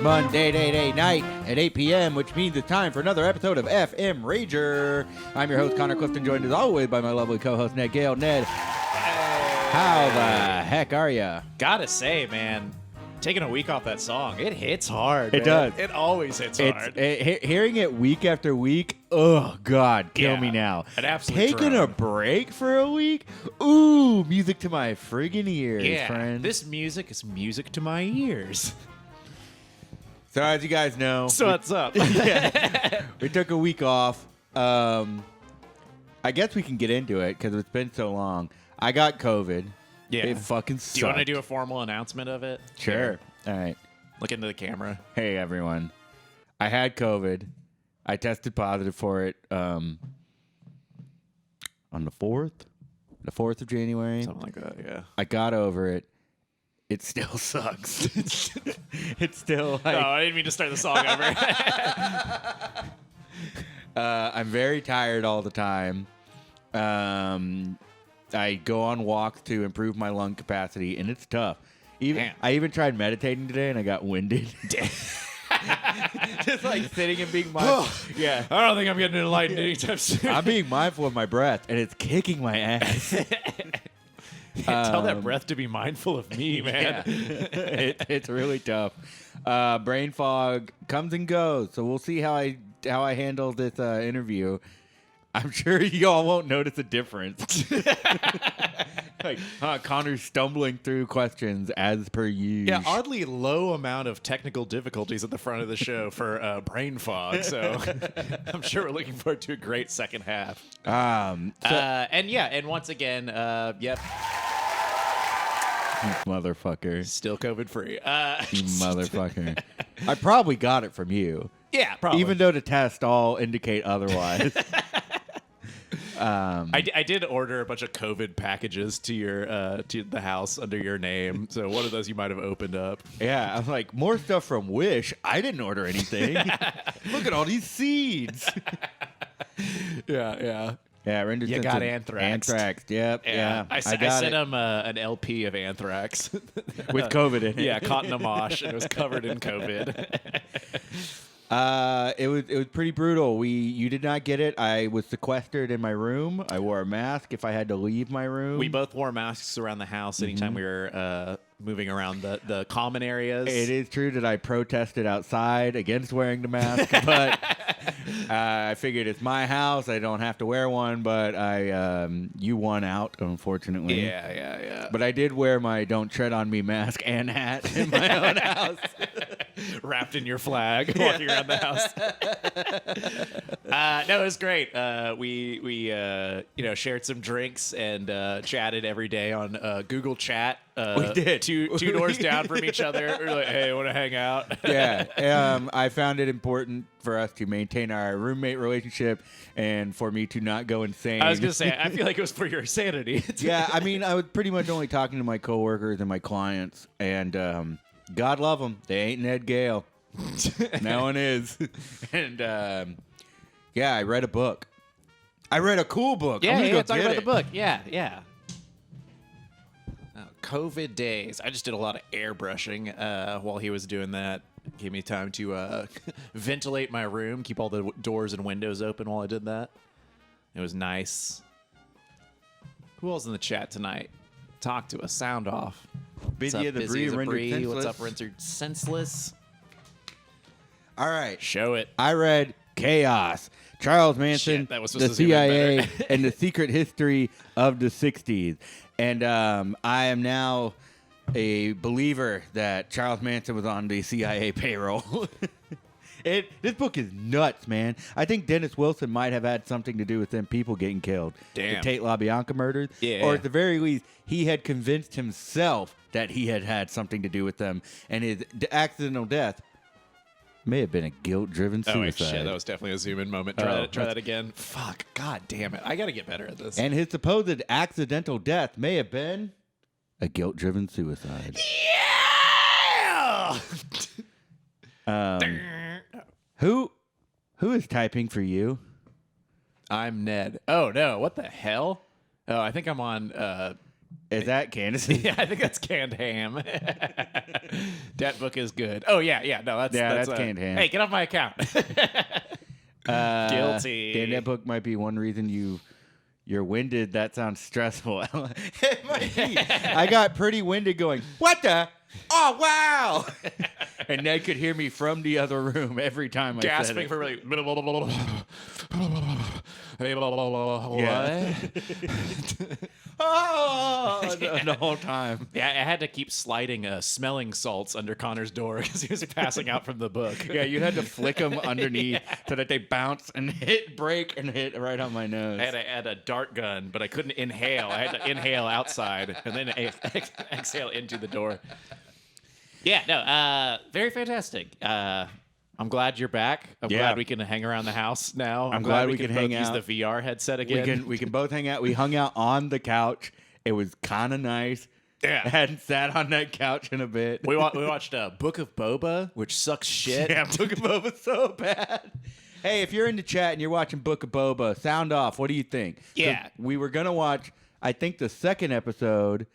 Monday night at 8 p.m., which means it's time for another episode of FM Rager. I'm your host, Connor Clifton, joined as always by my lovely co-host, Ned Gale. Ned, how the heck are ya? Gotta say, man, taking a week off that song, it hits hard. It man. does. It always hits hard. Hearing it week after week, oh, God, kill me now. An absolute Taking drone. a break for a week? Ooh, music to my friggin' ears, friend. This music is music to my ears. So as you guys know, So what's up? we took a week off. I guess we can get into it because it's been so long. I got COVID. Yeah. It fucking sucked. Do you want to do a formal announcement of it? Sure. Here, All right. look into the camera. Hey, everyone. I had COVID. I tested positive for it on the 4th of January. Something like that, yeah. I got over it. It still sucks. It's still like... No, I didn't mean to start the song over. I'm very tired all the time. I go on walks to improve my lung capacity, and it's tough. I even tried meditating today, and I got winded. Just like sitting and being mindful. Yeah. I don't think I'm getting enlightened anytime soon. I'm being mindful of my breath, and it's kicking my ass. Tell that breath to be mindful of me, man. Yeah. It's really tough. Brain fog comes and goes, so we'll see how I handle this interview. I'm sure y'all won't notice a difference. Like Connor's stumbling through questions as per usual. Yeah, oddly low amount of technical difficulties at the front of the show for brain fog. So I'm sure we're looking forward to a great second half. And once again, yep. You motherfucker. Still COVID free. You motherfucker. I probably got it from you. Yeah, probably. Even though the tests all indicate otherwise. I did order a bunch of COVID packages to your to the house under your name. So one of those you might have opened up. Yeah, I was like, more stuff from Wish. I didn't order anything. Look at all these seeds. Yeah. Yeah, You got anthrax. Anthrax, yep. Yeah. I sent him an LP of Anthrax. With COVID in it. Yeah, caught in a mosh, and it was covered in COVID. It was pretty brutal. You did not get it. I was sequestered in my room. I wore a mask if I had to leave my room. We both wore masks around the house anytime we were moving around the common areas. It is true that I protested outside against wearing the mask, but I figured it's my house. I don't have to wear one, but you won out, unfortunately. Yeah. But I did wear my "Don't Tread on Me" mask and hat in my own house. Wrapped in your flag, walking around the house. No, it was great. We shared some drinks and chatted every day on Google Chat. We did. Two doors down from each other. We were like, hey, want to hang out? Yeah. I found it important for us to maintain our roommate relationship and for me to not go insane. I was going to say, I feel like it was for your sanity. Yeah, I mean, I was pretty much only talking to my coworkers and my clients, and God love them. They ain't Ned Gale. No one is. And I read a book. I read a cool book. I'm gonna go talk get about it. the book. Yeah. COVID days. I just did a lot of airbrushing while he was doing that. Gave me time to ventilate my room, keep all the doors and windows open while I did that. It was nice. Who else in the chat tonight? Talk to us. Sound off. Busy as a Bree, rendered senseless. What's up, rendered senseless? All right. Show it. I read Chaos. Charles Manson, Shit, that was the supposed to be even CIA, better. and the secret history of the 60s. And I am now a believer that Charles Manson was on the CIA payroll. This book is nuts, man. I think Dennis Wilson might have had something to do with them people getting killed. Damn. The Tate LaBianca murders. Yeah. Or at the very least, he had convinced himself that he had something to do with them. And his accidental death may have been a guilt-driven suicide. Oh, wait, shit. That was definitely a zoom-in moment. Try that again. Fuck. God damn it. I got to get better at this. And his supposed accidental death may have been a guilt-driven suicide. Yeah! Who is typing for you? I'm Ned. Oh, no. What the hell? Oh, I think I'm on Is that Candace's? Yeah, I think that's canned ham. That book is good. Oh yeah. No, that's canned ham. Hey, get off my account. Guilty. Dan, that book might be one reason you're winded. That sounds stressful. It might be. I got pretty winded going, what the? Oh, wow. And Ned could hear me from the other room every time I said Gasping it. for really. Yeah. Oh, the whole time. Yeah, I had to keep sliding smelling salts under Connor's door because he was passing out from the book. Yeah, you had to flick them underneath so that they bounce and break and hit right on my nose. I had a dart gun, but I couldn't inhale. I had to inhale outside and then exhale into the door. Yeah, no, very fantastic. I'm glad you're back. I'm glad we can hang around the house now. I'm glad we can hang both out. Use the VR headset again. We can both hang out. We hung out on the couch. It was kind of nice. Yeah. I hadn't sat on that couch in a bit. We watched Book of Boba, which sucks shit. Yeah, Book of Boba's so bad. Hey, if you're in the chat and you're watching Book of Boba, sound off. What do you think? 'Cause Yeah. we were going to watch, I think, the second episode,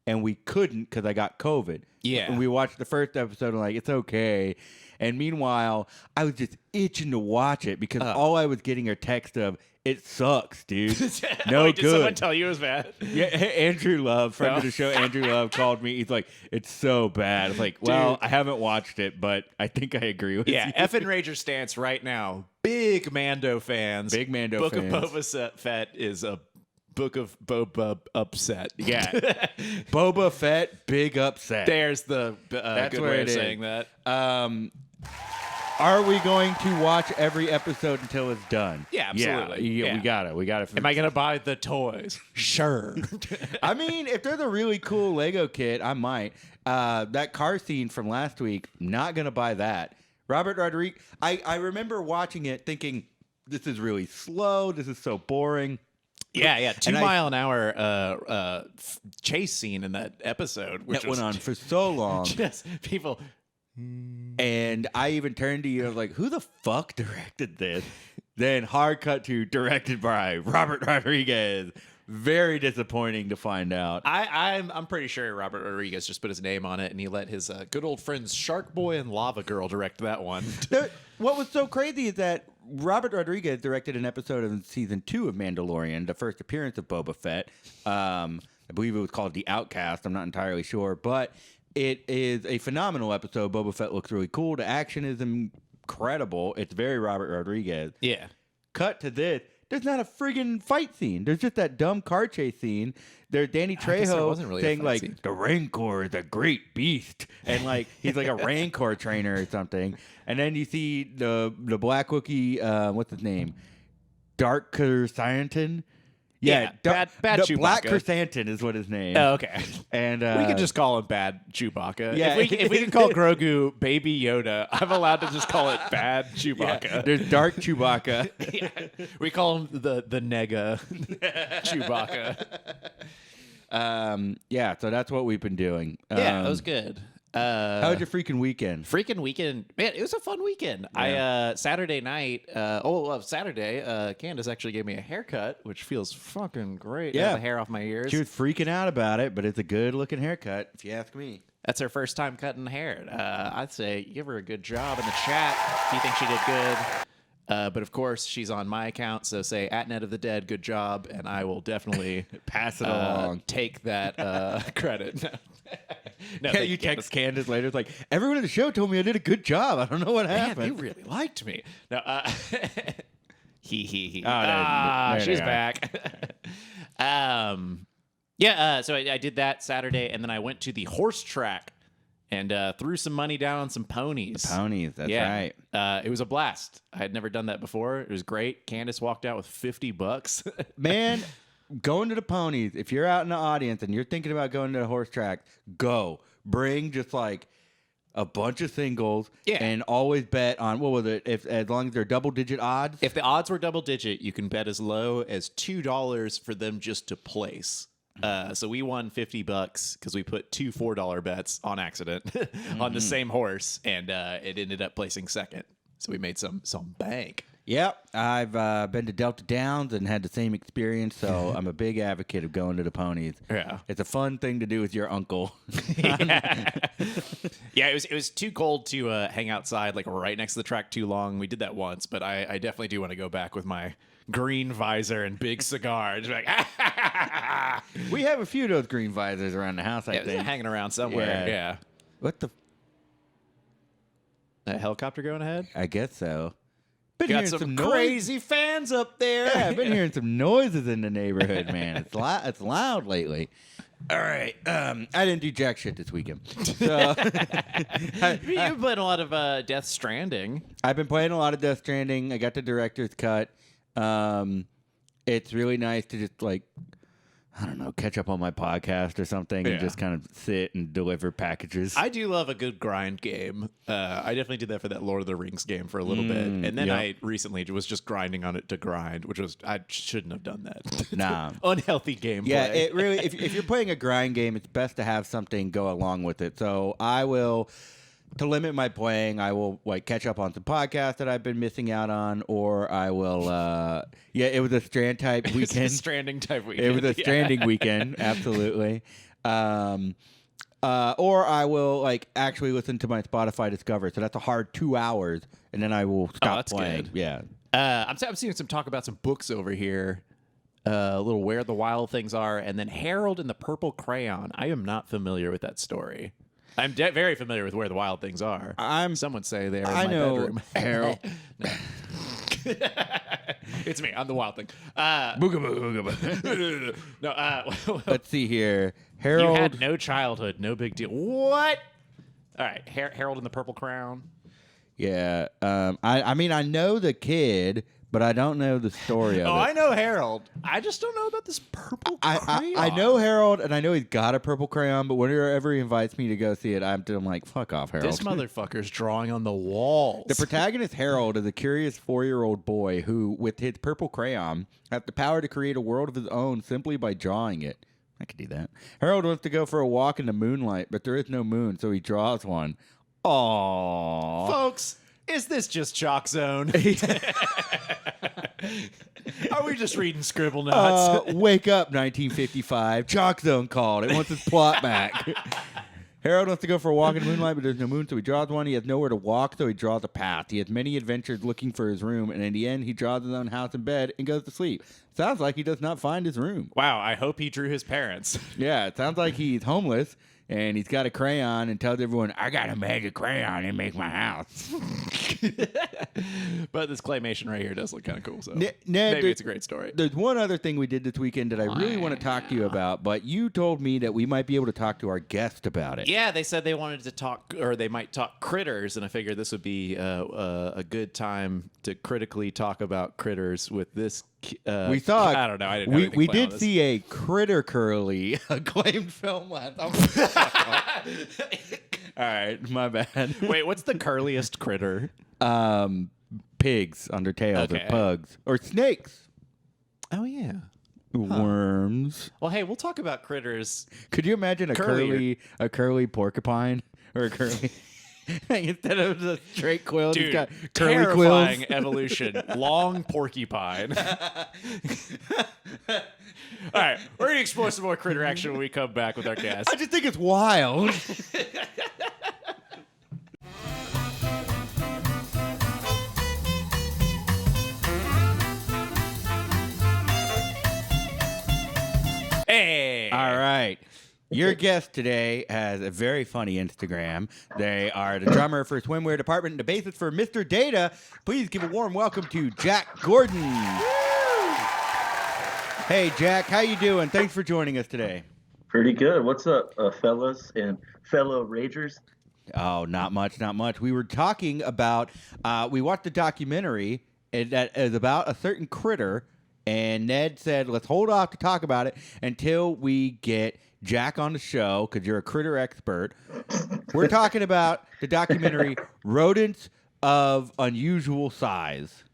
and we couldn't because I got COVID. Yeah. And we watched the first episode and like, it's okay. And meanwhile, I was just itching to watch it because all I was getting are texts of, it sucks, dude. No Wait, good. Did someone tell you it was bad? Yeah, Andrew Love, friend of the show, Andrew Love called me. He's like, it's so bad. I was like, well, I haven't watched it, but I think I agree with you. Yeah, Effin Rager stance right now. Big Mando fans. Big Mando Book fans. of Boba Fett is a Book of Boba upset. Yeah. Boba Fett, big upset. There's the That's good where way it of is. saying that. Are we going to watch every episode until it's done? Yeah, absolutely. Yeah, Yeah. we got it. Am I going to buy the toys? Sure. I mean, if there's a really cool Lego kit, I might. That car scene from last week, not going to buy that. Robert Rodriguez, I remember watching it thinking, this is really slow. This is so boring. Yeah. 2 And mile an hour chase scene in that episode. Which That went on for so long. Just people. And I even turned to you and was like, who the fuck directed this? Then hard cut to directed by Robert Rodriguez. Very disappointing to find out. I'm pretty sure Robert Rodriguez just put his name on it, and he let his good old friends Shark Boy and Lava Girl direct that one. What was so crazy is that Robert Rodriguez directed an episode of season 2 of Mandalorian, the first appearance of Boba Fett. I believe it was called The Outcast. I'm not entirely sure, but it is a phenomenal episode. Boba Fett looks really cool. The action is incredible. It's very Robert Rodriguez. Yeah. Cut to this. There's not a friggin' fight scene. There's just that dumb car chase scene. There's Danny guess there Trejo wasn't really a saying fight like, scene. the Rancor is a great beast. And like, he's like a Rancor trainer or something. And then you see the Black Wookiee, what's his name? Dark Chrysanthemum? Yeah, bad the Black Chewbacca. Chrysanthemum is what his name. Oh, okay. And We can just call him Bad Chewbacca. Yeah. If we can call Grogu Baby Yoda, I'm allowed to just call it Bad Chewbacca. there's Dark Chewbacca. Yeah. We call him the Nega Chewbacca. Yeah, so that's what we've been doing. Yeah, that was good. How was your freaking weekend? Freaking weekend, man! It was a fun weekend. Yeah. I Saturday night. Saturday. Candace actually gave me a haircut, which feels fucking great. Yeah. Have the hair off my ears. She was freaking out about it, but it's a good looking haircut, if you ask me. That's her first time cutting hair. I'd say give her a good job in the chat if you think she did good. But of course, she's on my account, so say @NetOfTheDead, good job, and I will definitely Pass it along. Take that credit. No, Yeah, you text Candace later. It's like, everyone at the show told me I did a good job. I don't know what Man, happened. you really liked me. No, he. there She's they are. back. So I did that Saturday, and then I went to the horse track and threw some money down on some ponies. Ponies, that's Yeah. right. It was a blast. I had never done that before. It was great. Candace walked out with $50. Man, going to the ponies, if you're out in the audience and you're thinking about going to the horse track, go. Bring just like a bunch of singles and always bet on, what was it, as long as they're double-digit odds? If the odds were double digit, you can bet as low as $2 for them just to place. So we won $50 because we put two $4 bets on accident on the same horse, and it ended up placing second. So we made some bank. Yep, I've been to Delta Downs and had the same experience, so I'm a big advocate of going to the ponies. Yeah. It's a fun thing to do with your uncle. Yeah, it was too cold to hang outside like right next to the track too long. We did that once, but I definitely do want to go back with my green visor and big cigar. Just like, We have a few of those green visors around the house, I yeah, think. hanging around somewhere. Yeah. What the? A helicopter going ahead? I guess so. Been Got hearing some noise. crazy fans up there. Yeah, I've been hearing some noises in the neighborhood, man. It's loud lately. All right, I didn't do jack shit this weekend. So You've played a lot of Death Stranding. I've been playing a lot of Death Stranding. I got the director's cut. It's really nice to just like, I don't know, catch up on my podcast or something and just kind of sit and deliver packages. I do love a good grind game. I definitely did that for that Lord of the Rings game for a little bit. And then I recently was just grinding on it to grind, which was, I shouldn't have done that. Nah. Unhealthy gameplay. Yeah, it really, if you're playing a grind game, it's best to have something go along with it. So I will, to limit my playing, I will like catch up on some podcasts that I've been missing out on, or I will, it was a strand type weekend. It was a stranding type weekend. It was a stranding weekend, absolutely. Or I will like actually listen to my Spotify Discover. So that's a hard 2 hours, and then I will stop that's playing. good. Yeah. I'm seeing some talk about some books over here. A little Where the Wild Things Are, and then Harold and the Purple Crayon. I am not familiar with that story. I'm very familiar with Where the Wild Things Are. Some would say they are in my bedroom. Harold. It's me. I'm the wild thing. No. Let's see here. You Harold. had no childhood. No big deal. What? All right. Harold and the Purple Crown. Yeah. I mean, I know the kid, but I don't know the story of it. I know Harold. I just don't know about this purple crayon. I know Harold, and I know he's got a purple crayon, but whenever he invites me to go see it, I'm like, fuck off, Harold. This motherfucker's drawing on the walls. The protagonist, Harold, is a curious 4-year-old boy who, with his purple crayon, has the power to create a world of his own simply by drawing it. I could do that. Harold wants to go for a walk in the moonlight, but there is no moon, so he draws one. Aww. Folks, is this just Chalk Zone? Are we just reading scribble notes? Wake up, 1955. Chalk Zone called. It wants its plot back. Harold wants to go for a walk in the moonlight, but there's no moon, so he draws one. He has nowhere to walk, so he draws a path. He has many adventures looking for his room, and in the end, he draws his own house and bed and goes to sleep. Sounds like he does not find his room. Wow, I hope he drew his parents. Yeah, it sounds like he's homeless, and he's got a crayon and tells everyone, I got a magic crayon and make my house. But this claymation right here does look kind of cool, so Ned, maybe it's a great story. There's one other thing we did this weekend that I really want to talk to you about, but you told me that we might be able to talk to our guest about it. Yeah, they said they wanted to talk, or they might talk critters, and I figured this would be a good time to critically talk about critters with this. We saw. I don't know. I didn't. We did see a Critter Curly acclaimed film last. All right, my bad. Wait, what's the curliest critter? Pigs under tails, Okay. or pugs, or snakes, Oh yeah. worms. Well, hey, we'll talk about critters. Could you imagine a curly porcupine or a curly? Instead of the straight quills, Dude, he's got curly terrifying quills. evolution. Long porcupine. All right, we're going to explore some more critter action when we come back with our guest. I just think it's wild. Hey! All right. Your guest today has a very funny Instagram. They are the drummer for Swimwear Department and the bassist for Mr. Data. Please give a warm welcome to Jack Gordon. Hey, Jack. How you doing? Thanks for joining us today. Pretty good. What's up, fellas and fellow ragers? Oh, not much, not much. We were talking about, we watched a documentary that is about a certain critter, and Ned said, let's hold off to talk about it until we get Jack on the show, because you're a critter expert. We're talking about the documentary Rodents of Unusual Size.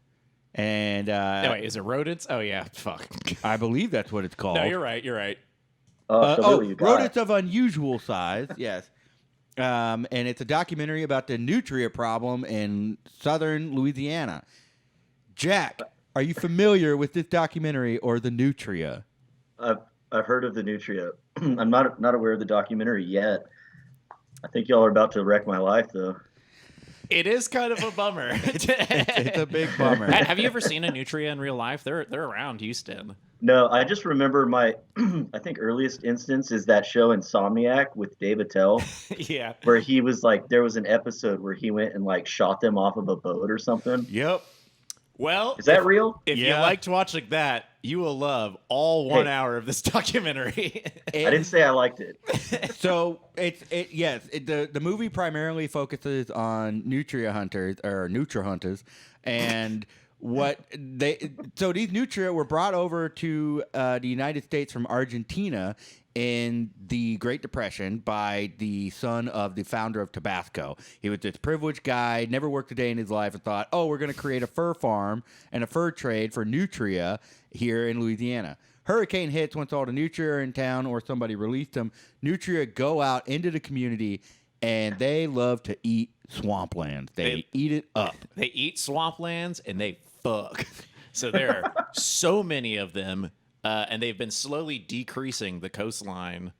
And No, wait, is it rodents? Oh, yeah. Fuck. I believe that's what it's called. No, you're right. You're right. So what do you got? Rodents of Unusual Size, yes. And it's a documentary about the nutria problem in southern Louisiana. Jack, are you familiar with this documentary or the Nutria? I've heard of the Nutria. I'm not aware of the documentary yet. I think y'all are about to wreck my life, though. It is kind of a bummer. It's a big bummer. Have you ever seen a Nutria in real life? They're around Houston. No, I just remember my, I think earliest instance is that show Insomniac with Dave Attell, Yeah. where he was like, there was an episode where he went and like shot them off of a boat or something. Yep. Well, Is that real? If you liked watching that, you will love all 1 hour of this documentary. I didn't say I liked it. So the movie primarily focuses on nutria hunters or nutra hunters, and these nutria were brought over to the United States from Argentina in the Great Depression by the son of the founder of Tabasco. He was this privileged guy, never worked a day in his life, and thought, oh, we're going to create a fur farm and a fur trade for nutria here in Louisiana. Hurricane hits once all the nutria are in town or somebody released them. Nutria go out into the community, and they love to eat swamplands. They eat it up. They eat swamplands, and they fuck. So there are so many of them. And they've been slowly decreasing the coastline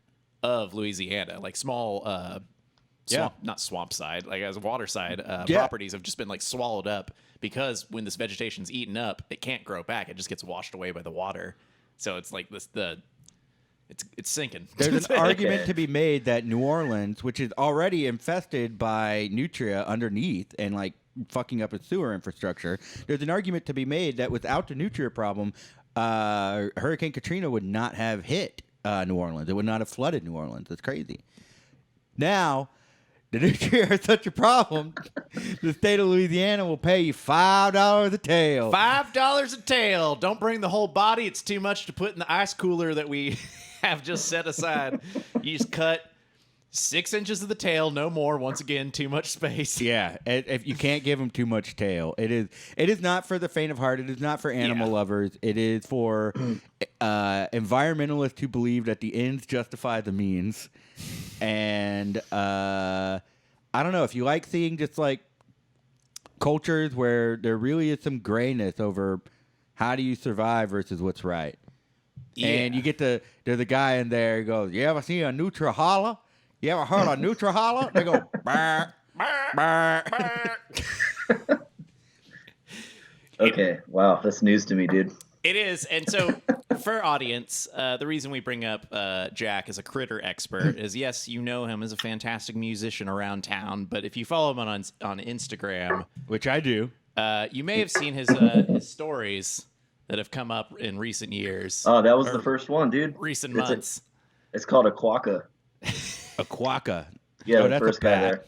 of Louisiana, like small, not swamp side, like as water side properties have just been like swallowed up because when this vegetation's eaten up, it can't grow back. It just gets washed away by the water. So it's like it's sinking. There's an argument to be made that New Orleans, which is already infested by nutria underneath and like fucking up its sewer infrastructure, there's an argument to be made that without the nutria problem, Hurricane Katrina would not have hit New Orleans. It would not have flooded New Orleans. That's crazy. Now, the nutria are such a problem, the state of Louisiana will pay you $5 a tail. $5 a tail. Don't bring the whole body. It's too much to put in the ice cooler that we have just set aside. You just cut 6 inches of the tail, no more. Once again, too much space. Yeah, if you can't give them too much tail. It is not for the faint of heart. It is not for animal lovers. It is for environmentalists who believe that the ends justify the means. And I don't know, if you like seeing just like cultures where there really is some grayness over how do you survive versus what's right. Yeah. And you get there's a guy in there who goes, you ever see a Nutra holla? You ever heard of Nutra holla? They go, bah, bah, bah. Okay, wow, that's news to me, dude. It is. And so for our audience, the reason we bring up Jack as a critter expert is, yes, you know him as a fantastic musician around town, but if you follow him on Instagram, which I do, you may have seen his stories that have come up in recent years. Oh, that was the first one, dude. Recent months. It's called a quokka. A quokka. Yeah, the that's first a guy bat. there.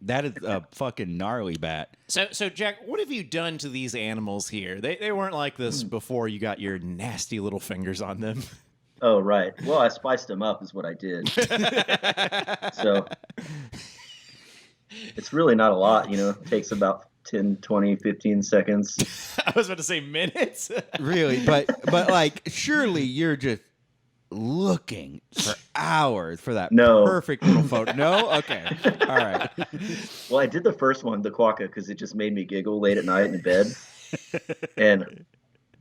That is a fucking gnarly bat. So Jack, what have you done to these animals here? They weren't like this before you got your nasty little fingers on them. Oh, right. Well, I spiced them up is what I did. So it's really not a lot, you know. It takes about 10, 20, 15 seconds. I was about to say minutes. Really, but like surely you're just looking for hours for that perfect little photo. No? Okay. All right. Well, I did the first one, the quokka, because it just made me giggle late at night in bed. And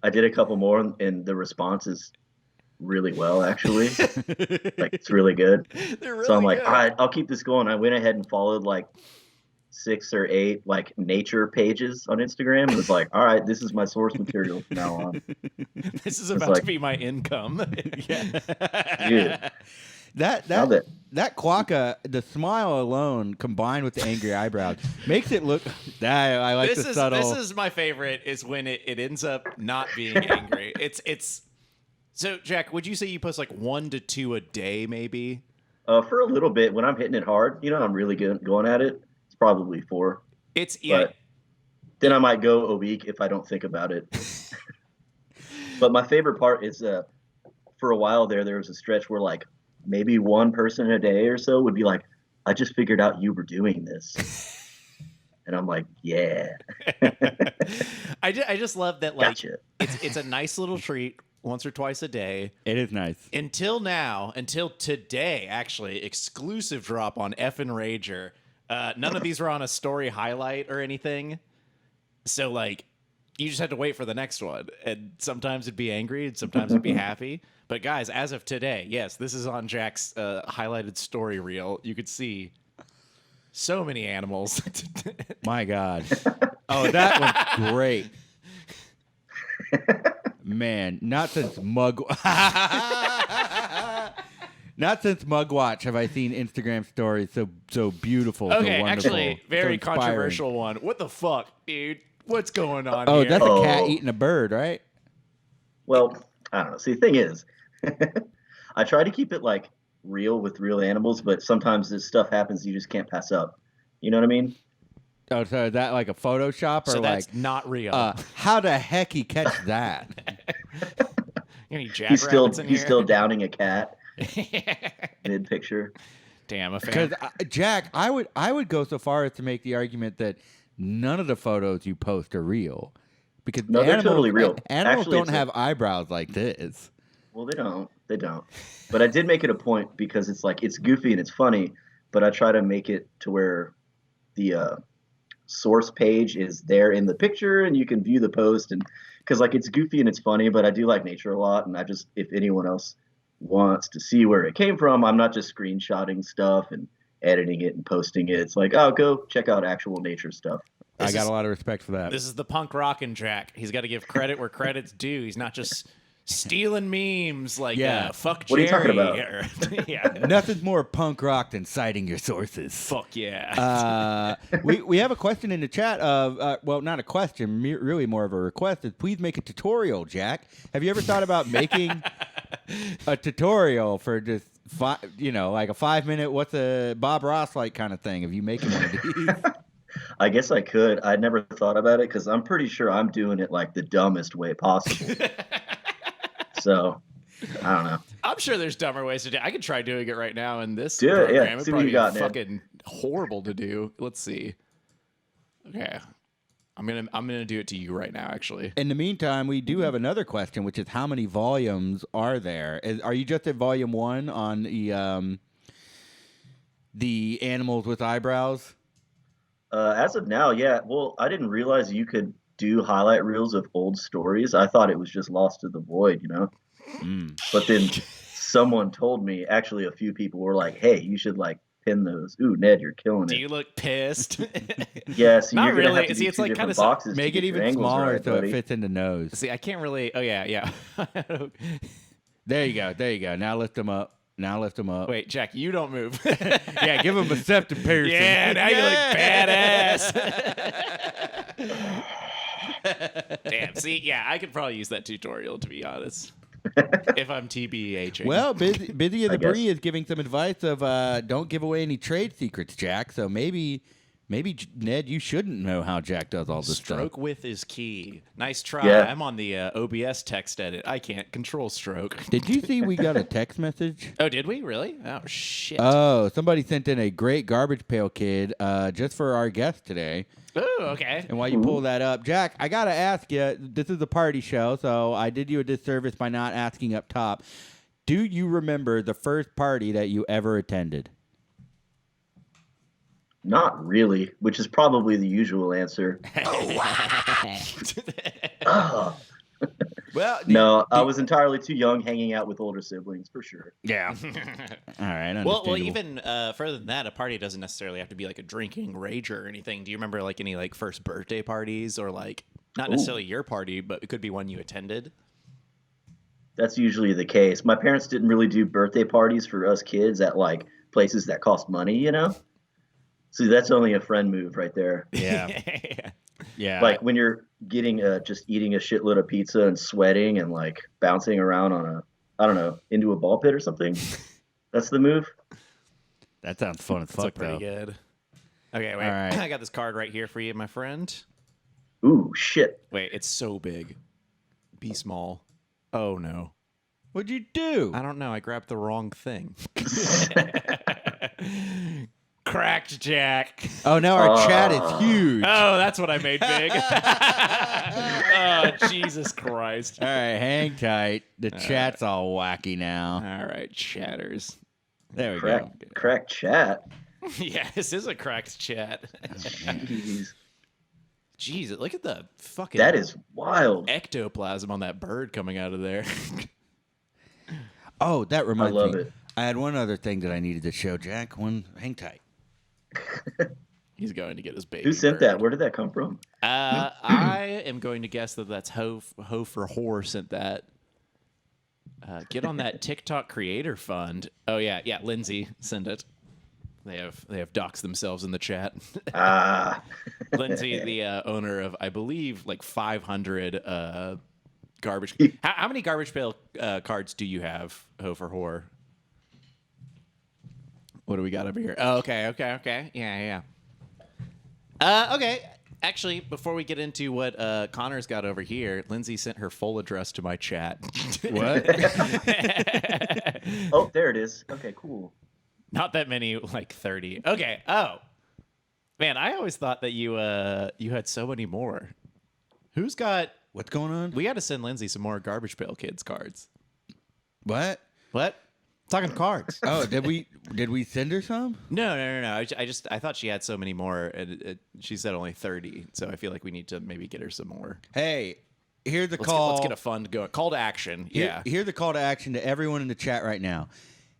I did a couple more, and the response is really well, actually. Like, it's really good. Really so I'm like, good. all right, I'll keep this going. I went ahead and followed like 6 or 8 like nature pages on Instagram. It was like, all right, this is my source material from now on. This is about to be my income. Dude. That quokka, the smile alone combined with the angry eyebrows makes it look. I like the subtle. This is my favorite. Is when it ends up not being angry. It's. So Jack, would you say you post like 1 to 2 a day, maybe? For a little bit, when I'm hitting it hard, you know, I'm really good going at it. It's probably 4. But then I might go a week if I don't think about it. But my favorite part is for a while there was a stretch where like maybe one person a day or so would be like, I just figured out you were doing this. And I'm like, yeah. I just love that, like, Gotcha. it's a nice little treat once or twice a day. It is nice. Until today, actually, exclusive drop on Effin Rager. None of these were on a story highlight or anything. So, like, you just had to wait for the next one. And sometimes it'd be angry and sometimes it'd be happy. But guys, as of today, yes, this is on Jack's highlighted story reel. You could see so many animals. My God. Oh, that was great. Man, not since Mugwatch have I seen Instagram stories so beautiful, so Okay, wonderful, actually, very so inspiring. controversial one. What the fuck, dude? What's going on Oh, here? that's a cat eating a bird, right? Well, I don't know. See, the thing is, I try to keep it like real with real animals, but sometimes this stuff happens you just can't pass up. You know what I mean? Oh, so is that like a Photoshop or So like that's not real. how the heck he catch that? Any He's still jackrabbits in here? downing a cat mid picture. Damn, a fan. Because Jack, I would go so far as to make the argument that none of the photos you post are real, because No, they're totally real. Animals Actually, don't have eyebrows like this. Well, they don't. They don't. But I did make it a point because it's like it's goofy and it's funny, but I try to make it to where the source page is there in the picture and you can view the post, and because like it's goofy and it's funny, but I do like nature a lot, and I just, if anyone else wants to see where it came from, I'm not just screenshotting stuff and editing it and posting it. It's like, oh, go check out actual nature stuff. I got a lot of respect for that. This is the punk rockin' Jack. He's got to give credit where credit's due. He's not just stealing memes like fuck What are Jerry. you talking about? Yeah. Nothing's more punk rock than citing your sources. Fuck yeah. We have a question in the chat of well, not a question, really more of a request. Is please make a tutorial, Jack. Have you ever thought about making a tutorial for just like a 5-minute what's a Bob Ross like kind of thing? Have you making one of these? I guess I could. I never thought about it because I'm pretty sure I'm doing it like the dumbest way possible. So, I don't know. I'm sure there's dumber ways to do it. I could try doing it right now in this Do it, program. yeah. It'd See what probably you be got, man. fucking horrible to do. Let's see. Okay. I'm gonna do it to you right now, actually. In the meantime, we do have another question, which is how many volumes are there? Are you just at volume 1 on the animals with eyebrows? As of now, yeah. Well, I didn't realize you could do highlight reels of old stories. I thought it was just lost to the void, But then someone told me, actually a few people were like, hey, you should like pin those. Ooh, Ned, you're killing it. Do you look pissed? Yes, Not you're gonna really. have to See, do it's two like different kinda boxes. Make to it get your even angles smaller right, so buddy. it fits in the nose. See, I can't really. Oh yeah. There you go. Now lift them up. Wait, Jack, you don't move. Yeah, give him a septum piercing. Yeah, now you look badass. Damn. See, yeah, I could probably use that tutorial, to be honest. If I'm TBHing. Well, Busy of the I guess. Bree is giving some advice of don't give away any trade secrets, Jack. So maybe Ned, you shouldn't know how Jack does all this stroke stuff. width is key. Nice try. Yeah. I'm on the OBS text edit. I can't control stroke. Did you see we got a text message? Oh, did we really? Oh shit. Oh, somebody sent in a great garbage pail kid just for our guest today. Oh, okay. And while you pull that up, Jack, I got to ask you, this is a party show, so I did you a disservice by not asking up top. Do you remember the first party that you ever attended? Not really, which is probably the usual answer. Oh. Well, No, I was entirely too young hanging out with older siblings, for sure. Yeah. All right. Well, even further than that, a party doesn't necessarily have to be like a drinking rager or anything. Do you remember like any like first birthday parties or like not necessarily your party, but it could be one you attended? That's usually the case. My parents didn't really do birthday parties for us kids at like places that cost money, So that's only a friend move right there. Yeah. Yeah. Like when you're getting just eating a shitload of pizza and sweating and like bouncing around on into a ball pit or something. That's the move. That sounds fun as fuck, pretty though. good. Okay, wait. All right. I got this card right here for you, my friend. Ooh, shit. Wait, it's so big. Be small. Oh no. What'd you do? I don't know. I grabbed the wrong thing. Cracked Jack. Oh, now our chat is huge. Oh, that's what I made big. Oh, Jesus Christ. All right, hang tight. The chat's all wacky now. All right, chatters. There we go. Crack chat. Yeah, this is a cracked chat. Jeez. Jeez, look at the fucking That is wild. ectoplasm on that bird coming out of there. Oh, that reminds me. I love it. I had one other thing that I needed to show Jack. Hang tight. He's going to get his baby. Who sent bird. that? Where did that come from? I am going to guess that that's Ho for Whore sent that. Get on that TikTok creator fund. Oh yeah, Lindsay sent it. They have doxed themselves in the chat. Lindsay, the owner of, I believe, like 500 garbage. How many garbage pail cards do you have, Ho for Whore? What do we got over here? Oh, okay. Yeah. Okay. Actually, before we get into what Connor's got over here, Lindsay sent her full address to my chat. What? Oh, there it is. Okay, cool. Not that many, like 30. Okay. Oh, man, I always thought that you had so many more. Who's got? What's going on? We got to send Lindsay some more Garbage Pail Kids cards. What? Talking cards. Oh, did we send her some? No. I thought she had so many more, and she said only 30. So I feel like we need to maybe get her some more. Hey, here's the call. Let's get a fund going. Call to action. Here's the call to action to everyone in the chat right now.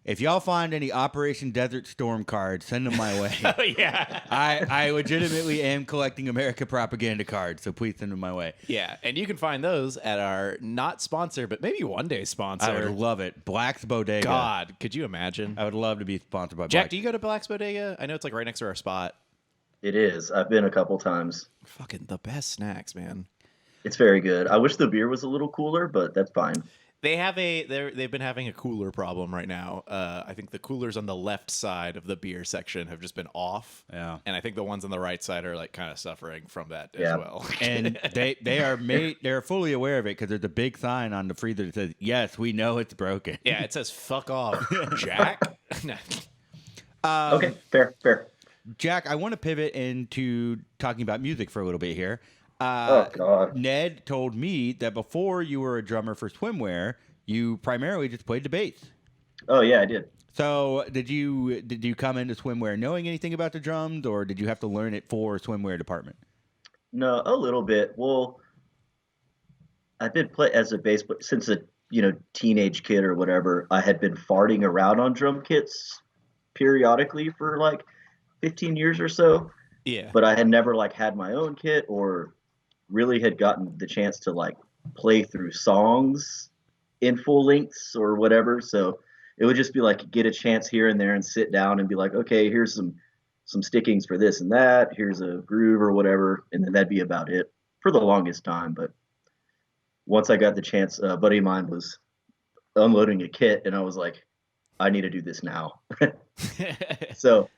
If y'all find any Operation Desert Storm cards, send them my way. Oh, yeah. I legitimately am collecting America propaganda cards, so please send them my way. Yeah, and you can find those at our not sponsor, but maybe one day sponsor. I would love it. Black's Bodega. God, could you imagine? I would love to be sponsored by Jack, Black. do you go to Black's Bodega? I know it's like right next to our spot. It is. I've been a couple times. Fucking the best snacks, man. It's very good. I wish the beer was a little cooler, but that's fine. They've been having a cooler problem right now. I think the coolers on the left side of the beer section have just been off. Yeah. And I think the ones on the right side are like kind of suffering from that as well. And they're fully aware of it because there's a big sign on the freezer that says, "Yes, we know it's broken." Yeah, it says "fuck off, Jack." Okay, fair. Jack, I want to pivot into talking about music for a little bit here. Oh God. Ned told me that before you were a drummer for Swimwear, you primarily just played the bass. Oh yeah, I did. So did you come into Swimwear knowing anything about the drums, or did you have to learn it for Swimwear department? No, a little bit. Well, I've been play as a bass since a teenage kid or whatever. I had been farting around on drum kits periodically for like 15 years or so. Yeah. But I had never like had my own kit or really had gotten the chance to like play through songs in full lengths or whatever. So it would just be like get a chance here and there and sit down and be like, okay, here's some stickings for this and that. Here's a groove or whatever. And then that'd be about it for the longest time. But once I got the chance, a buddy of mine was unloading a kit and I was like, I need to do this now. So,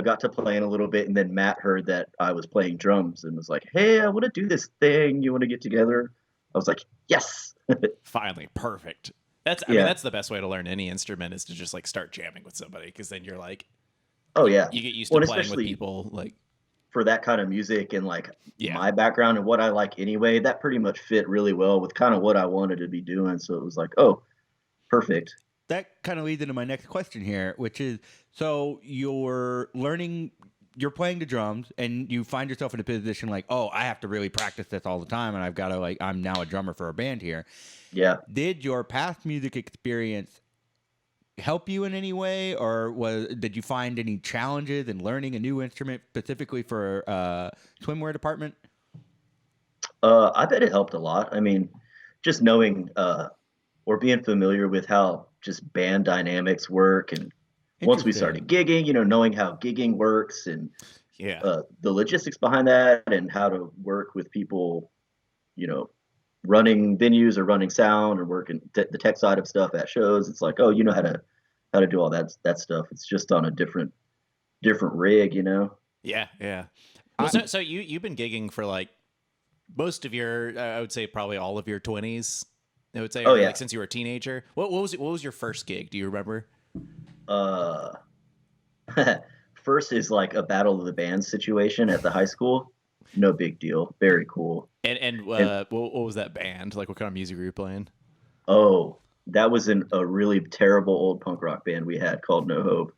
got to playing a little bit, and then Matt heard that I was playing drums and was like, hey, I want to do this thing. You want to get together? I was like, yes. Finally, perfect. I mean, that's the best way to learn any instrument is to just like start jamming with somebody, because then you're like, oh yeah, you get used to playing with people. Like for that kind of music and like my background and what I like anyway, that pretty much fit really well with kind of what I wanted to be doing. So it was like, oh, perfect. That kind of leads into my next question here, which is, so you're playing the drums and you find yourself in a position like, oh, I have to really practice this all the time. And I've got to I'm now a drummer for a band here. Yeah. Did your past music experience help you in any way, or did you find any challenges in learning a new instrument specifically for Swimwear department? I bet it helped a lot. I mean, just knowing or being familiar with how just band dynamics work, and once we started gigging, knowing how gigging works and the logistics behind that and how to work with people, running venues or running sound or working the tech side of stuff at shows. It's like, oh, you know how to do all that stuff. It's just on a different rig, Yeah. Well, so you've been gigging for like most of your, I would say probably all of your 20s. I would say, like since you were a teenager. What was your first gig? Do you remember? First is like a battle of the bands situation at the high school. No big deal. Very cool. And what was that band? Like, what kind of music were you playing? Oh, that was in a really terrible old punk rock band we had called No Hope.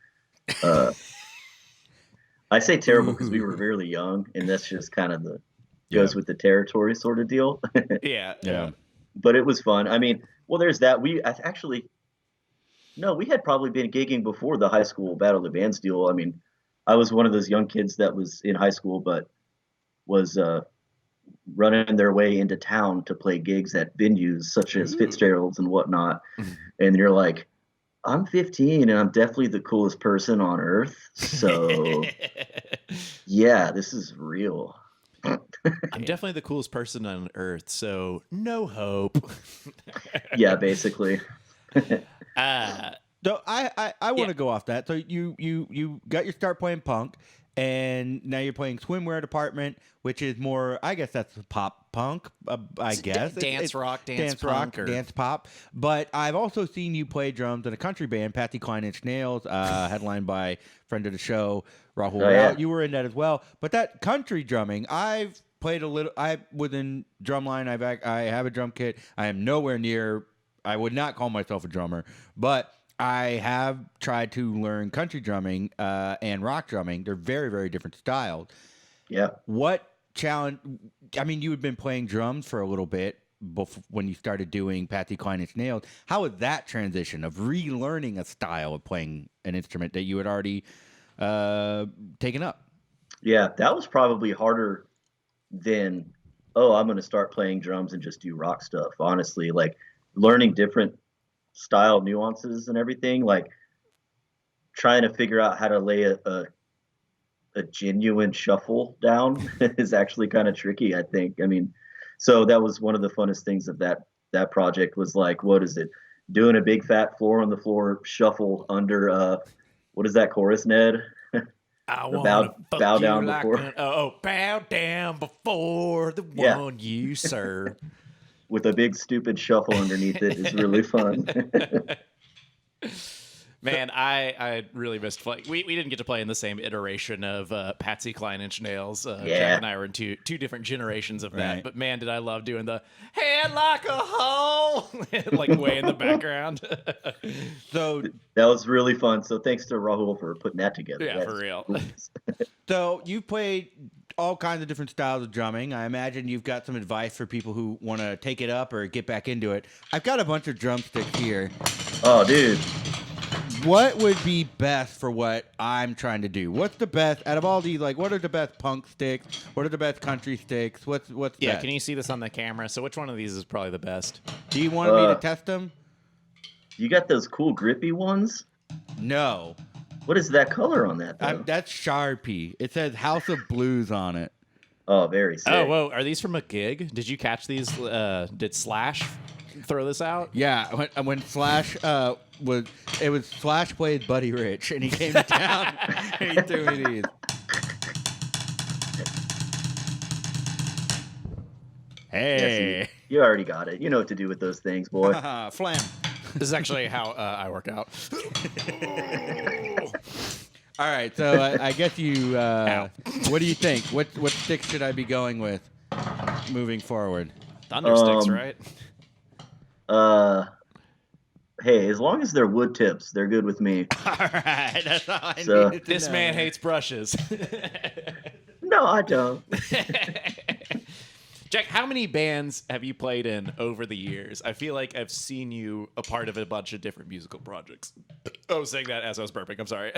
I say terrible because we were really young, and that's just kind of goes with the territory sort of deal. Yeah. But it was fun. I mean, well, there's that. No, we had probably been gigging before the high school Battle of the Bands deal. I mean, I was one of those young kids that was in high school, but was running their way into town to play gigs at venues such as Fitzgerald's and whatnot. And you're like, I'm 15 and I'm definitely the coolest person on earth. So yeah, this is real. I'm definitely the coolest person on earth. So no hope. Yeah, basically. So I want to go off that. So you got your start playing punk, and now you're playing Swimwear Department, which is more, I guess that's pop punk, I guess. Dance rock, dance punk, or dance pop. But I've also seen you play drums in a country band, Patsy Cline Inch Nails, headlined by friend of the show, Rahul. Yeah. You were in that as well. But that country drumming, I've played a little. Within Drumline, I have a drum kit. I am nowhere near. I would not call myself a drummer, but I have tried to learn country drumming and rock drumming. They're very, very different styles. Yeah. What challenge? I mean, you had been playing drums for a little bit when you started doing Patsy Cline Inch Nails. How was that transition of relearning a style of playing an instrument that you had already taken up? Yeah, that was probably harder than, I'm going to start playing drums and just do rock stuff. Honestly, like learning different style nuances and everything, like trying to figure out how to lay a genuine shuffle down is actually kind of tricky, I think. I mean, so that was one of the funnest things of that project was like, what is it? Doing a big fat floor on the floor shuffle under what is that chorus, Ned? Bow down before. Bow down before the one you serve. With a big stupid shuffle underneath it is really fun. Man, I really missed playing. We didn't get to play in the same iteration of Patsy Cline Inch Nails. Jack and I were in two different generations of that. Right. But man, did I love doing the head like a hole, like way in the background. So that was really fun. So thanks to Rahul for putting that together. Yeah, for real. So you played all kinds of different styles of drumming. I imagine you've got some advice for people who want to take it up or get back into it. I've got a bunch of drumsticks here. Oh, dude. What would be best for what I'm trying to do? What's the best out of all these? Like, what are the best punk sticks? What are the best country sticks? What's best? Can you see this on the camera? So which one of these is probably the best? Do you want me to test them? You got those cool grippy ones? No. What is that color on that, though? That's Sharpie. It says House of Blues on it. Oh, very sick. Oh, whoa. Are these from a gig? Did you catch these? Did Slash throw this out? Yeah. When Slash was Slash played Buddy Rich, and he came to town and he threw me these. Hey. Yes, you already got it. You know what to do with those things, boy. Flam. This is actually how I work out. All right, so I guess you. What do you think? What stick should I be going with moving forward? Thunder sticks, right? Hey, as long as they're wood tips, they're good with me. All right, that's all I So- needed to This know. man hates brushes. No, I don't. Jack, how many bands have you played in over the years? I feel like I've seen you a part of a bunch of different musical projects. I was saying that as I was burping. I'm sorry.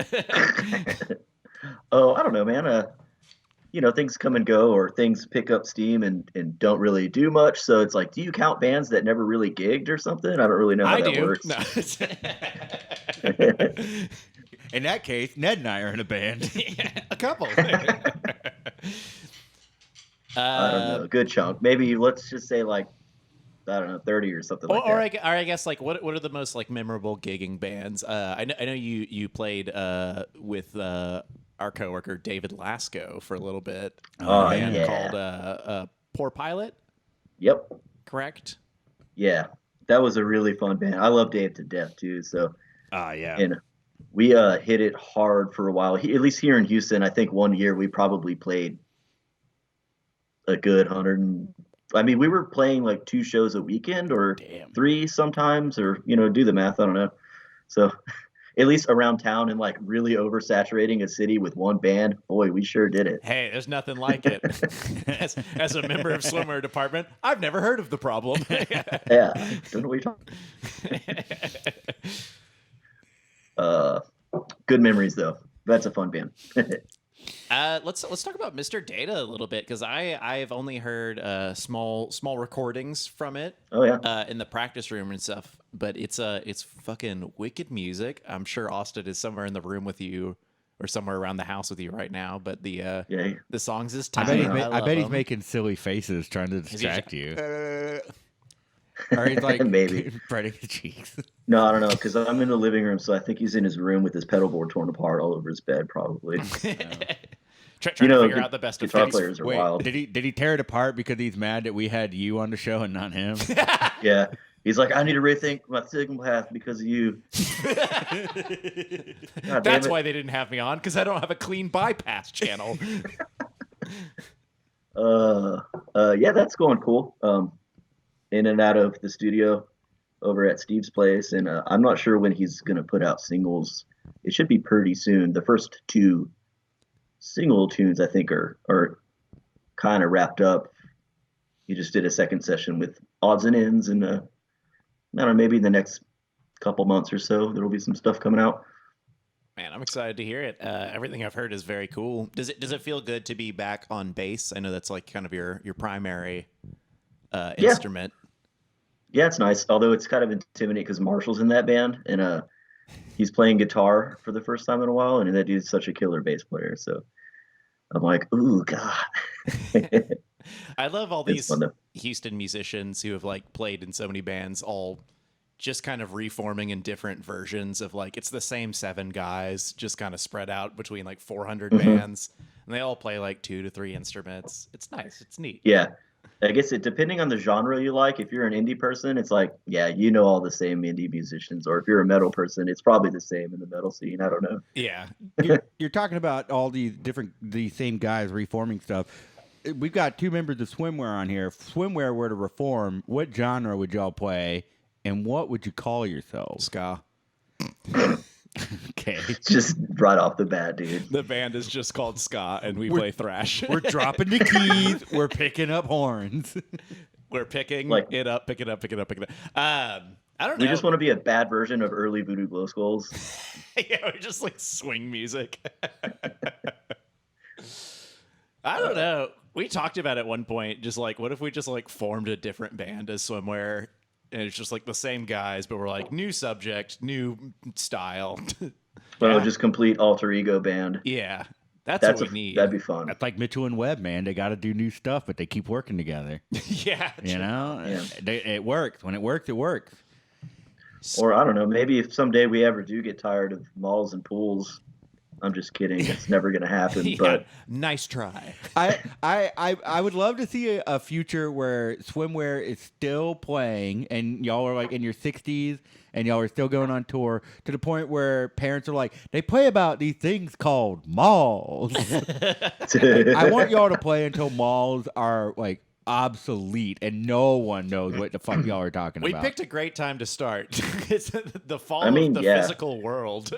Oh, I don't know, man. Things come and go, or things pick up steam and don't really do much. So it's like, do you count bands that never really gigged or something? I don't really know how that works. No. In that case, Ned and I are in a band. A couple. I don't know. A good chunk. Maybe let's just say like, I don't know, 30 or something like that. Or I guess like what are the most like memorable gigging bands? I know you played with our coworker David Lasco for a little bit. Oh, A band yeah. called Poor Pilot. Yep. Correct. Yeah. That was a really fun band. I love Dave to death too. So, Yeah. and we hit it hard for a while. At least here in Houston, I think one year we probably played a good 100. We were playing like 2 shows a weekend or 3 sometimes, or do the math. I don't know. So at least around town and like really oversaturating a city with one band. Boy, we sure did it. Hey, there's nothing like it. As a member of Swimwear department, I've never heard of the problem. Yeah, don't know what you're talking. Good memories though. That's a fun band. Let's talk about Mr. Data a little bit, because I've only heard small recordings from it. Oh yeah. In the practice room and stuff. But it's fucking wicked music. I'm sure Austin is somewhere in the room with you, or somewhere around the house with you right now. But the songs is tight. I bet he's making silly faces trying to distract you. Or he's like maybe spreading the cheeks. No, I don't know, because I'm in the living room, so I think he's in his room with his pedal board torn apart all over his bed, probably. Trying to figure out the best guitar players are wild. Did he tear it apart because he's mad that we had you on the show and not him? Yeah, he's like, I need to rethink my signal path because of you. That's why they didn't have me on, because I don't have a clean bypass channel. Yeah, that's going cool. In and out of the studio over at Steve's place, and I'm not sure when he's gonna put out singles. It should be pretty soon. The first 2 single tunes I think are kind of wrapped up. He just did a second session with odds and ends, and I don't know, maybe in the next couple months or so there'll be some stuff coming out. Man, I'm excited to hear it. Everything I've heard is very cool. Does it feel good to be back on bass? I know that's like kind of your primary instrument. Yeah, it's nice. Although it's kind of intimidating because Marshall's in that band, and he's playing guitar for the first time in a while, and that dude's such a killer bass player. So I'm like, ooh, God. I love all these Houston musicians who have like played in so many bands, all just kind of reforming in different versions of like, it's the same 7 guys just kind of spread out between like 400 bands, and they all play like 2 to 3 instruments. It's nice. It's neat. Yeah. I guess depending on the genre you like, if you're an indie person, it's like, yeah, you know all the same indie musicians. Or if you're a metal person, it's probably the same in the metal scene. I don't know. Yeah. You're talking about all the same guys reforming stuff. We've got 2 members of Swimwear on here. If Swimwear were to reform, what genre would y'all play, and what would you call yourselves? Ska. Okay. Just right off the bat, dude. The band is just called Ska, and we play thrash. We're dropping the keys. We're picking up horns. We're picking it up, pick it up. I don't know. We just want to be a bad version of early Voodoo Glow Skulls. Yeah, we just like swing music. I don't know. We talked about at one point, just like, what if we just like formed a different band as Swimwear? And it's just like the same guys, but we're like, new subject, new style. Well, just complete alter ego band. Yeah. That's what we need. That'd be fun. That's like Mitchell and Webb, man. They got to do new stuff, but they keep working together. Yeah. You know? Yeah. It works. When it works, it works. Or I don't know, maybe if someday we ever do get tired of malls and pools, I'm just kidding. It's never going to happen. Yeah, but nice try. I would love to see a future where Swimwear is still playing and y'all are like in your 60s and y'all are still going on tour to the point where parents are like, they play about these things called malls. I want y'all to play until malls are like obsolete and no one knows what the fuck y'all are talking about. We picked a great time to start. It's the fall of the physical world.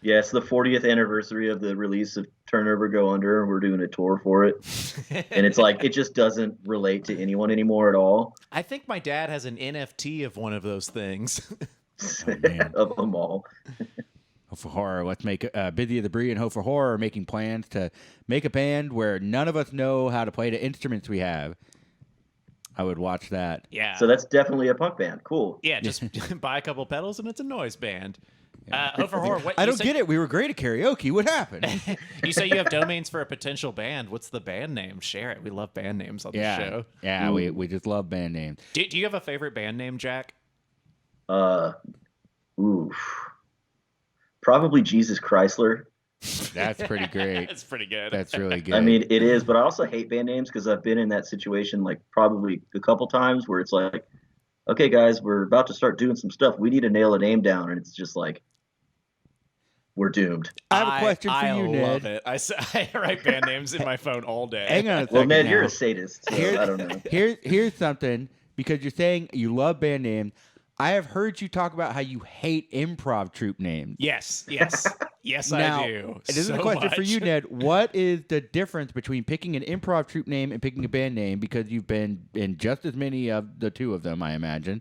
Yeah, it's the 40th anniversary of the release of Turn Over Go Under, and we're doing a tour for it. And it's like, it just doesn't relate to anyone anymore at all. I think my dad has an NFT of one of those things. Of them all. Hope for Horror. Let's make Busy of the Bree and Hope for Horror are making plans to make a band where none of us know how to play the instruments we have. I would watch that. Yeah. So that's definitely a punk band. Cool. Yeah, just buy a couple pedals and it's a noise band. Hope for Horror. I don't get it. We were great at karaoke. What happened? You say you have domains for a potential band. What's the band name? Share it. We love band names on the show. Yeah, we just love band names. Do you have a favorite band name, Jack? Probably Jesus Chrysler. That's pretty great. That's pretty good. That's really good. I mean, it is, but I also hate band names because I've been in that situation like probably a couple times where it's like, okay, guys, we're about to start doing some stuff. We need to nail a name down, and it's just like, we're doomed. I have a question for you, Ned. I love it. I write band names in my phone all day. Hang on a second. Well, Ned, now. you're a sadist, so I don't know. Here's something, because you're saying you love band names. I have heard you talk about how you hate improv troupe names. Yes, Now, I do. This is a question for you, Ned. What is the difference between picking an improv troupe name and picking a band name? Because you've been in just as many of the two of them, I imagine.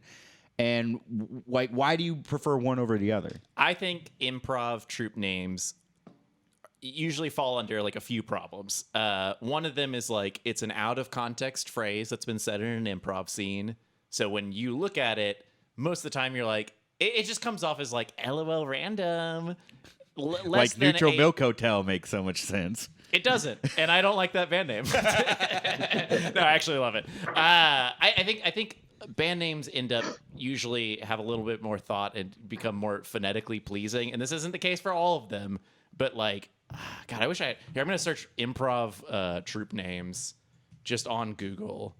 And why do you prefer one over the other? I think improv troupe names usually fall under like a few problems. One of them is like it's an out of context phrase that's been said in an improv scene. So when you look at it, most of the time you're like, it just comes off as like LOL random. Like Neutral Milk Hotel makes so much sense. It doesn't, and I don't like that band name. No, I actually love it. I think band names end up usually have a little bit more thought and become more phonetically pleasing, and this isn't the case for all of them. But like, God, I wish Here, I'm gonna search improv troupe names just on Google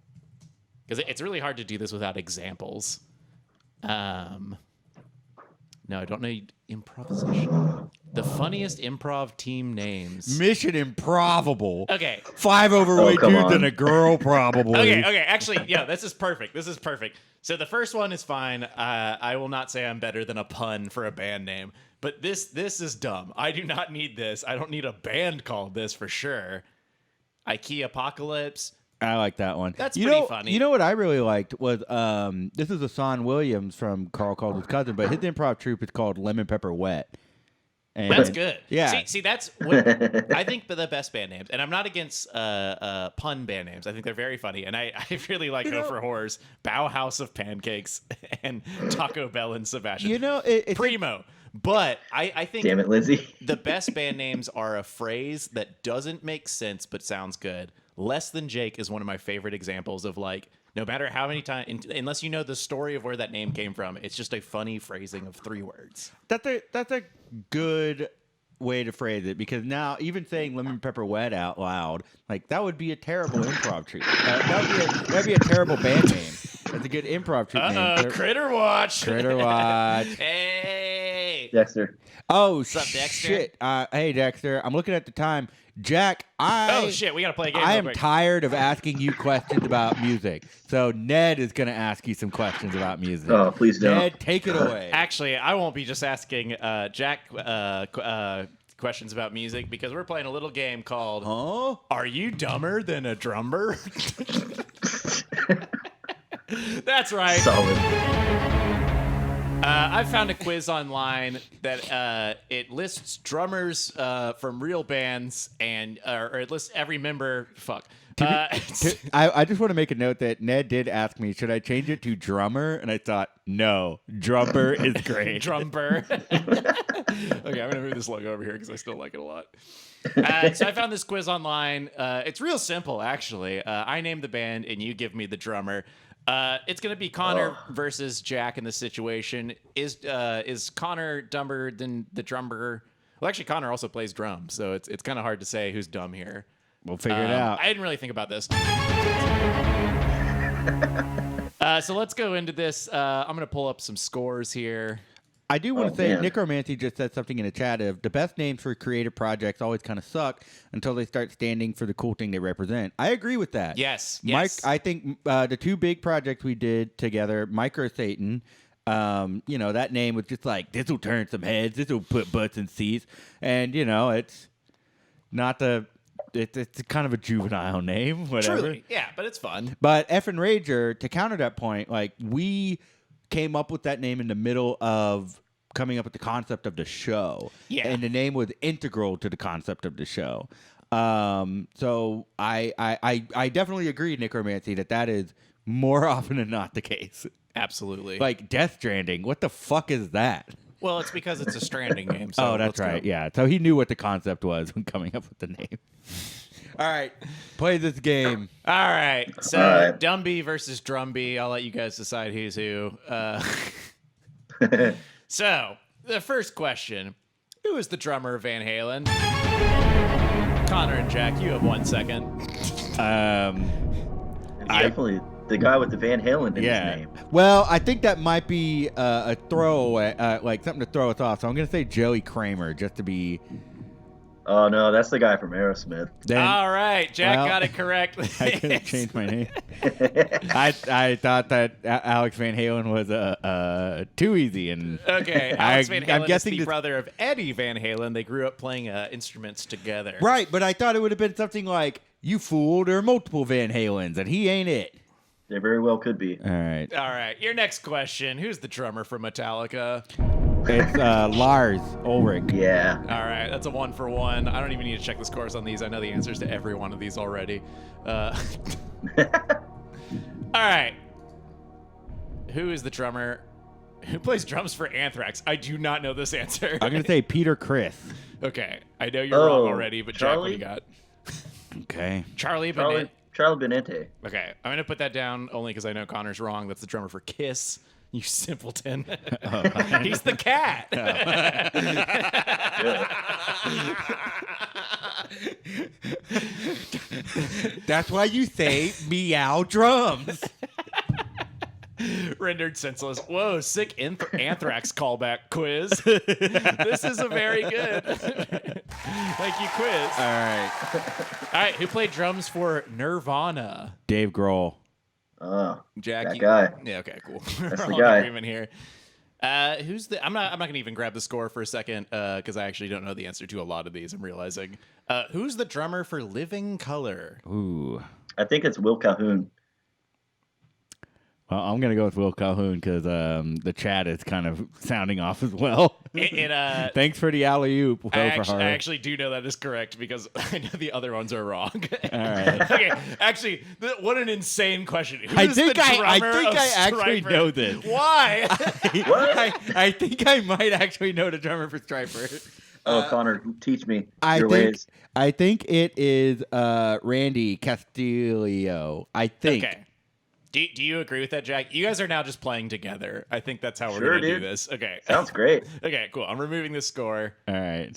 because it's really hard to do this without examples. No, I don't need improvisation. The funniest improv team names. Mission Improbable. Okay. 5 overweight dudes on. and a girl, probably. Okay. Actually, yeah, this is perfect. So the first one is fine. I will not say I'm better than a pun for a band name, but this is dumb. I do not need this. I don't need a band called this for sure. IKEA Apocalypse. I like that one. That's pretty funny. You know what I really liked was this is a Son Williams from Carl Called His Cousin, but his improv troupe is called Lemon Pepper Wet. And that's good. Yeah. See, that's what I think the best band names, and I'm not against pun band names. I think they're very funny, and I really like Ho for Horrors, Bauhaus of Pancakes, and Taco Bell and Sebastian. You know, it's Primo. But I think Damn it, Lindsay. the best band names are a phrase that doesn't make sense but sounds good. Less Than Jake is one of my favorite examples of like, no matter how many times, unless you know the story of where that name came from, it's just a funny phrasing of 3 words. That's a good way to phrase it, because now even saying Lemon Pepper Wet out loud, like that would be a terrible improv troupe. That'd be a terrible band name. That's a good improv troupe name. Critter Watch. Critter Watch. Hey. Dexter. Oh, What's up, Dexter? shit. Hey, Dexter. I'm looking at the time. Jack, Oh, shit. We got to play a game I real am quick. tired of asking you questions about music. So Ned is going to ask you some questions about music. Oh, please don't. Ned, take it away. Actually, I won't be just asking Jack questions about music because we're playing a little game called Are You Dumber Than a Drummer? That's right. Solid. I found a quiz online that it lists drummers from real bands and or it lists every member. I just want to make a note that Ned did ask me, should I change it to drummer? And I thought, no, drummer is great. Drummer. Okay, I'm going to move this logo over here because I still like it a lot. So I found this quiz online. It's real simple, actually. I name the band and you give me the drummer. It's going to be Connor versus Jack in this situation. Is Connor dumber than the drummer? Well, actually, Connor also plays drums, so it's kind of hard to say who's dumb here. We'll figure it out. I didn't really think about this. So let's go into this. I'm going to pull up some scores here. I do want to say, man. Necromancy just said something in the chat of the best names for creative projects always kind of suck until they start standing for the cool thing they represent. I agree with that. Yes. Mike, I think the 2 big projects we did together, Micro Satan, that name was just like, this will turn some heads, this will put butts in seats. And, it's not it's kind of a juvenile name, whatever. Truly. Yeah, but it's fun. But Effin Rager, to counter that point, like we came up with that name in the middle of coming up with the concept of the show. Yeah. And the name was integral to the concept of the show. So I definitely agree, Necromancy, that is more often than not the case. Absolutely. Like Death Stranding, what the fuck is that? Well, it's because it's a Stranding game. So that's let's right. go. Yeah. So he knew what the concept was when coming up with the name. All right. Play this game. All right. So, All right. Dumby versus Drumby. I'll let you guys decide who's who. So, the first question. Who is the drummer of Van Halen? Connor and Jack, you have 1 second. Definitely the guy with the Van Halen in his name. Well, I think that might be a throwaway, like something to throw us off. So I'm going to say Joey Kramer just to be Oh no, that's the guy from Aerosmith. All right, Jack got it correct. I could have changed my name. I thought that Alex Van Halen was too easy, and okay. Alex Van Halen guessing is the brother of Eddie Van Halen. They grew up playing instruments together. Right, but I thought it would have been something like "You fool, there are multiple Van Halens, and he ain't it." There very well could be. All right. All right. Your next question: who's the drummer for Metallica? It's Lars Ulrich. Yeah. All right, that's a 1-for-1. I don't even need to check the scores on these. I know the answers to every one of these already. All right. Who is the drummer who plays drums for Anthrax? I do not know this answer. I'm gonna say Peter Criss. Okay, I know you're wrong already, but Charlie? Jack, what do you got? Okay. Charlie Bennett. Charlie Benente. Okay, I'm gonna put that down only because I know Connor's wrong. That's the drummer for Kiss. You simpleton. He's the cat. That's why you say meow drums. Rendered senseless. Whoa, sick Anthrax callback quiz. This is a very good. Thank you, quiz. All right, who played drums for Nirvana? Dave Grohl. Oh, Jack, that guy. Yeah, okay, cool. That's We're the all guy. in agreement here. Who's the? I'm not gonna even grab the score for a second because I actually don't know the answer to a lot of these. I'm realizing. Who's the drummer for Living Colour? Ooh. I think it's Will Calhoun. Well, I'm gonna go with Will Calhoun because the chat is kind of sounding off as well. Thanks for the alley oop. I actually do know that is correct because I know the other ones are wrong. All right. Okay, actually, what an insane question. I think I actually know this. Why? I think I might actually know the drummer for Stryper. Oh, Connor, teach me your ways. I think it is Randy Castillo. I think. Okay. Do you agree with that, Jack? You guys are now just playing together. I think that's how we're Sure, going to do dude. this. Okay. Sounds great. Okay, cool. I'm removing the score. All right.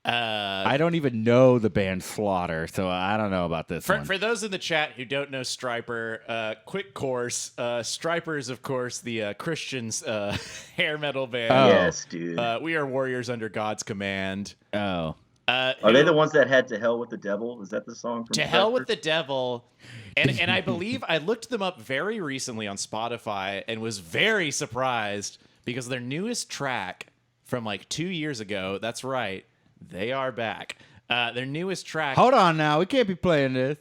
I don't even know the band Slaughter, so I don't know about this one. For those in the chat who don't know Stryper, quick course. Stryper is, of course, the Christians hair metal band. Oh. Yes, dude. We are warriors under God's command. Oh. Are they the ones that had "To Hell with the Devil"? Is that the song from? To Hell with the Devil, and I believe I looked them up very recently on Spotify and was very surprised because their newest track from like 2 years ago. That's right, they are back. Their newest track. Hold on now, we can't be playing this.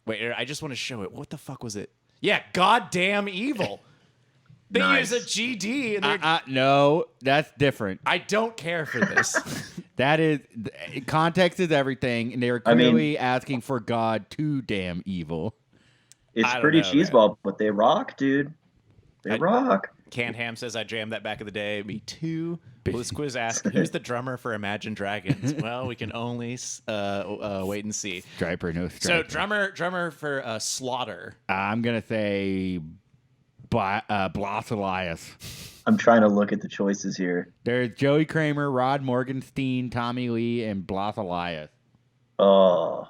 Wait, I just want to show it. What the fuck was it? Yeah, Goddamn Evil. They Nice. use a GD and they're. No, that's different. I don't care for this. That is context is everything, and they were clearly asking for God to damn evil. It's I don't pretty know, cheeseball, but they rock, dude. They rock. Canned Ham says I jammed that back in the day. Me too. Well, this quiz asks, who's the drummer for Imagine Dragons? Well, we can only wait and see. Stryper, no Stryper. So drummer for Slaughter. I'm gonna say Blas Elias. I'm trying to look at the choices here. There's Joey Kramer, Rod Morgenstein, Tommy Lee, and Blas Elias. Oh,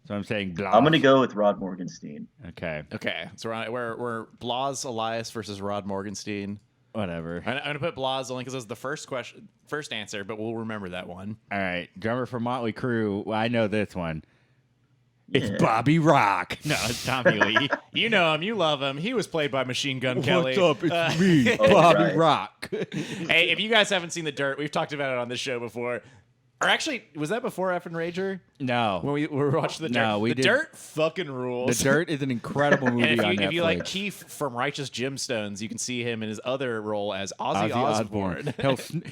So I'm saying Blas. I'm gonna go with Rod Morgenstein. Okay, Okay, so we're Blas Elias versus Rod Morgenstein. whatever. I'm gonna put Blas only because it was the first answer, but we'll remember that one. All right, drummer for Motley Crue. Well, I know this one. It's Yeah. Bobby Rock. No, it's Tommy Lee. You know him, you love him. He was played by Machine Gun Kelly. What's up? It's me, Oh, Bobby right. Rock. Hey, if you guys haven't seen The Dirt, we've talked about it on this show before. Or actually, was that before Effin Rager? No. When we were watching The Dirt? No, we The did- Dirt fucking rules. The Dirt is an incredible movie And on Netflix. if you like Keith from Righteous Gemstones, you can see him in his other role as Ozzy Osbourne.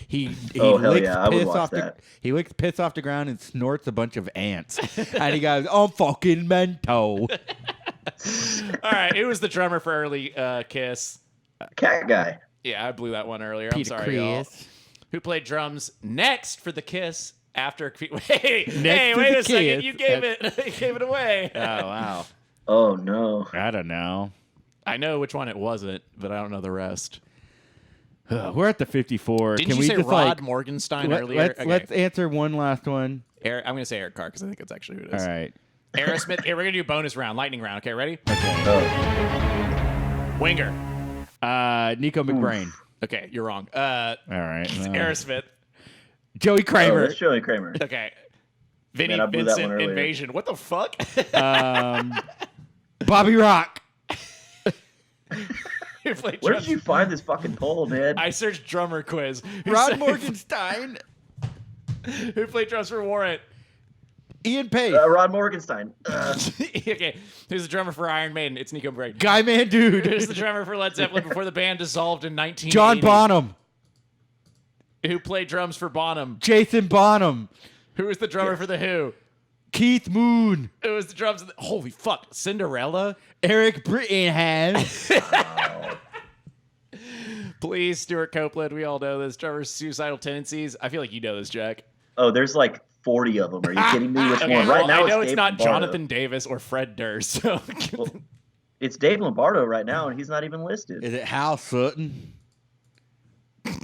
He Oh, hell licks yeah, I would piss watch off that. he licks piss off the ground and snorts a bunch of ants. And he goes, "I'm fucking mental." All right, it was the drummer for early Kiss. Cat guy. Yeah, I blew that one earlier. Peter I'm sorry, y'all. Criss. Who played drums next for the Kiss after? Wait to wait the a second. Kiss. You gave it away. Oh wow. Oh no. I don't know. I know which one it wasn't, but I don't know the rest. We're at the 54. Didn't Can you we say just Rod like Morgenstein earlier? let's answer one last one. I'm going to say Eric Carr because I think it's actually who it All is. right. Aerosmith. Here, we're going to do bonus round, lightning round. Okay, ready? Okay. Oh. Winger. Nico McBrain. Okay, you're wrong. All right. It's well, Aerosmith. Joey Kramer. Oh, that's Joey Kramer. Okay. Vinny Man, I blew that one Vincent earlier. Invasion. What the fuck? Bobby Rock. Who played Where drums? did you find this fucking poll, man? I searched drummer quiz. Rod Morgenstein. Who played drums for Warrant? Ian Pace. Rod Morgenstein. Okay. Who's the drummer for Iron Maiden? It's Nico Braid. Guy Man Dude. Who's the drummer for Led Zeppelin before the band dissolved in 1980? John Bonham. Who played drums for Bonham? Jason Bonham. Who was the drummer for The Who? Keith Moon. Who was the drums? Holy fuck. Cinderella? Eric Brittenham. Please, Stuart Copeland. We all know this. Drummer's Suicidal Tendencies. I feel like you know this, Jack. Oh, there's like 40 of them. Are you kidding me? Which Okay, one? Right well, now, I know it's Dave not Lombardo. Jonathan Davis or Fred Durst. So. Well, it's Dave Lombardo right now, and he's not even listed. Is it Hal Sutton?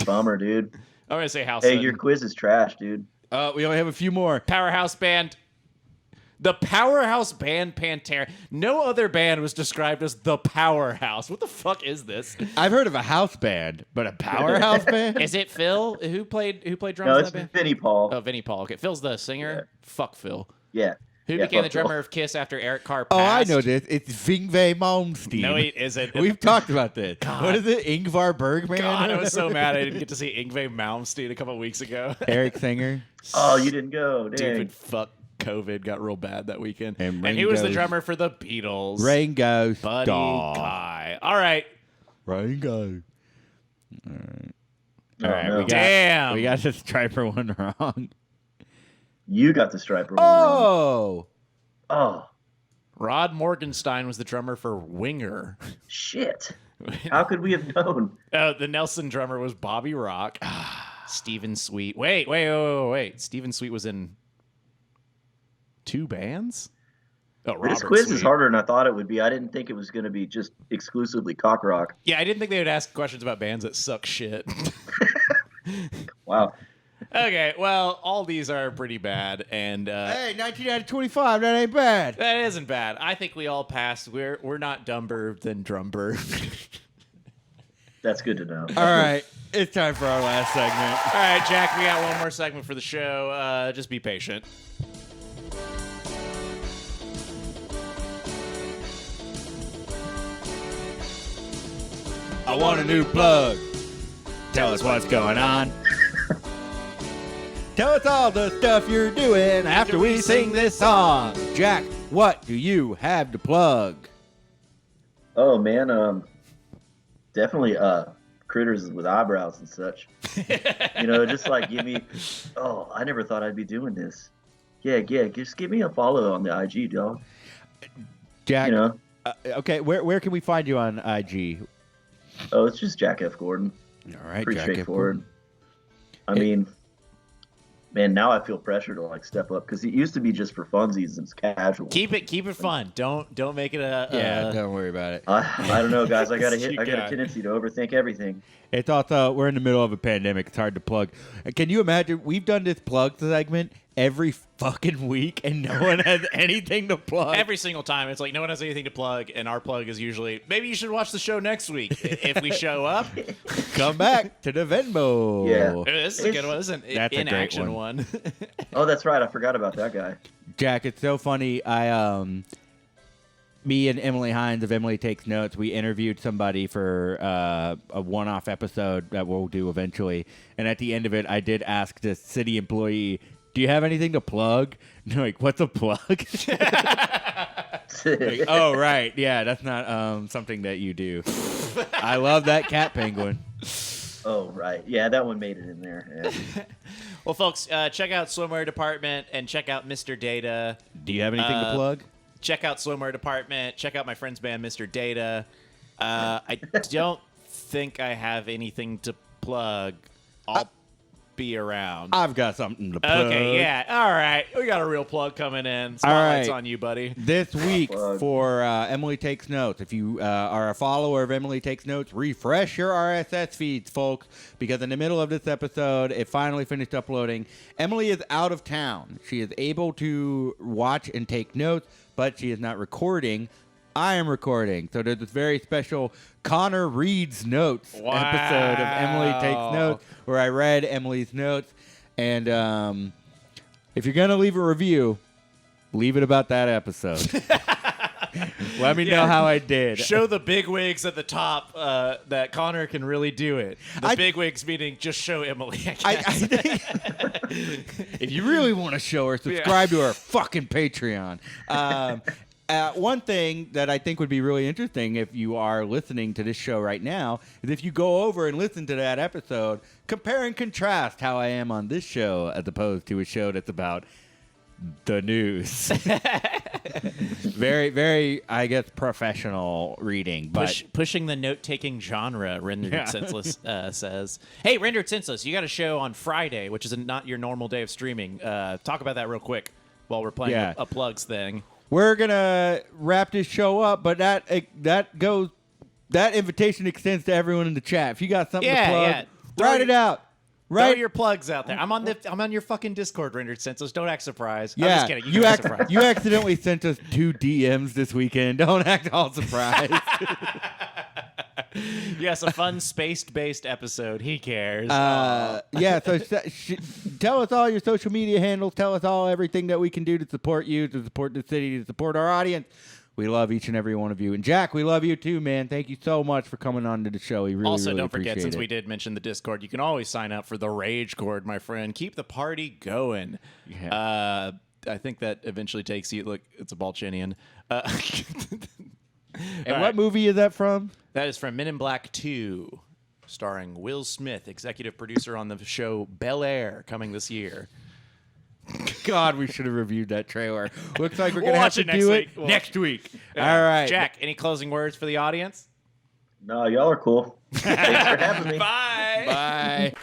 Bummer, dude. I'm going to say House. Hey, your quiz is trash, dude. We only have a few more. Powerhouse Band. The Powerhouse Band Pantera. No other band was described as the Powerhouse. What the fuck is this? I've heard of a house band, but a powerhouse band? Is it Phil? Who played drums No, in it's that band? Vinnie Paul. Oh, Vinnie Paul. Okay, Phil's the singer. Yeah. Fuck Phil. Yeah. Who Yeah, became the fuck Phil. drummer of Kiss after Eric Carr Oh, I passed? know this. It's Yngwie Malmsteen. No, he isn't. We've talked about this. God. What is it? Ingvar Bergman? God, I was so mad I didn't get to see Yngwie Malmsteen a couple of weeks ago. Eric Singer. Oh, you didn't go. Dang. Stupid fuck. COVID got real bad that weekend. And And he was the Ringo's- drummer for the Beatles. Ringo Buddy Starr. Guy. All right. Ringo. Oh, All right, no. Damn. We got the Striper one wrong. You got the striper one wrong. Oh. Oh, Rod Morgenstein was the drummer for Winger. shit. How could we have known? The Nelson drummer was Bobby Rock. Stephen Sweet. Wait. Stephen Sweet was in 2 bands? Oh, Robert This quiz Sweet. is harder than I thought it would be. I didn't think it was going to be just exclusively cock rock. Yeah, I didn't think they would ask questions about bands that suck shit. Wow. Okay, well, all these are pretty bad, and Hey, 19 out of 25. That ain't bad. that isn't bad. I think we all passed. We're not dumber than drumber. That's good to know. All right. It's time for our last segment. All right, Jack, we got one more segment for the show. Just be patient. I want a new plug. Tell us what's going on. Tell us all the stuff you're doing after we sing this song. Jack, what do you have to plug? Oh, man. Definitely critters with eyebrows and such. Just like give me, oh, I never thought I'd be doing this. Yeah, just give me a follow on the IG, dog. Jack, You know, okay, where can we find you on IG? oh, it's just Jack F. Gordon. All right, Pretty Jack F. straightforward. I mean, man, now I feel pressure to like step up because it used to be just for funsies and it's casual. Keep it fun. Don't make it a Yeah, don't worry about it. I don't know, guys. I got You a got- tendency to overthink everything. It's also, we're in the middle of a pandemic. It's hard to plug. Can you imagine? We've done this plug segment every fucking week and no one has anything to plug. Every single time, it's like no one has anything to plug, and our plug is usually maybe you should watch the show next week if we show up. Come back to the Venmo. Yeah. This is a good one. This is an That's a great in-action one. one. Oh, that's right. I forgot about that guy. Jack, it's so funny. Me and Emily Hines of Emily Takes Notes, we interviewed somebody for a one-off episode that we'll do eventually. And at the end of it, I did ask this city employee, do you have anything to plug? And they're like, what's a plug? Like, oh, right. Yeah, that's not something that you do. I love that cat penguin. Oh, right. Yeah, that one made it in there. Yeah. Well, folks, check out Swimwear Department and check out Mr. Data. Do you have anything to plug? Check out Swimwear Department. Check out my friend's band, Mr. Data. I don't think I have anything to plug. I'll be around. I've got something to plug. Okay, yeah. All right. We got a real plug coming in. Spotlight's right. on you, buddy. This week Plug. for Emily Takes Notes, if you are a follower of Emily Takes Notes, refresh your RSS feeds, folks, because in the middle of this episode, it finally finished uploading. Emily is out of town. She is able to watch and take notes, but she is not recording. I am recording. So there's this very special Connor Reads Notes episode of Emily Takes Notes, where I read Emily's notes. And if you're going to leave a review, leave it about that episode. Let me know how I did. Show the bigwigs at the top that Connor can really do it. The bigwigs meaning just show Emily. I think if you really want to show her, subscribe to her fucking Patreon. One thing that I think would be really interesting if you are listening to this show right now is if you go over and listen to that episode, compare and contrast how I am on this show as opposed to a show that's about the news. Very, very, I guess, professional reading. But pushing the note-taking genre, Rendered Senseless says. Hey, Rendered Senseless, you got a show on Friday, which is not your normal day of streaming. Talk about that real quick while we're playing a plugs thing. We're going to wrap this show up, but that invitation extends to everyone in the chat. If you got something to plug, write it out. Throw your plugs out there. I'm on your fucking Discord, Rendered Senseless. Don't act surprised. Yeah, I'm just kidding. You accidentally sent us 2 DMs this weekend. Don't act all surprised. Yes, a fun space-based episode. He cares. Yeah, so tell us all your social media handles. Tell us all everything that we can do to support you, to support the city, to support our audience. We love each and every one of you. And Jack, we love you too, man. Thank you so much for coming on to the show. We really, also, really don't forget, since it. we did mention the Discord, you can always sign up for the Rage Cord, my friend. Keep the party going. Yeah. I think that eventually takes you. Look, it's a Balchinian. And what movie is that from? That is from Men in Black 2, starring Will Smith, executive producer on the show Bel Air, coming this year. God, we should have reviewed that trailer. Looks like we're going to have to do it next week. All right. Jack, any closing words for the audience? No, y'all are cool. Thanks for having me. Bye. Bye.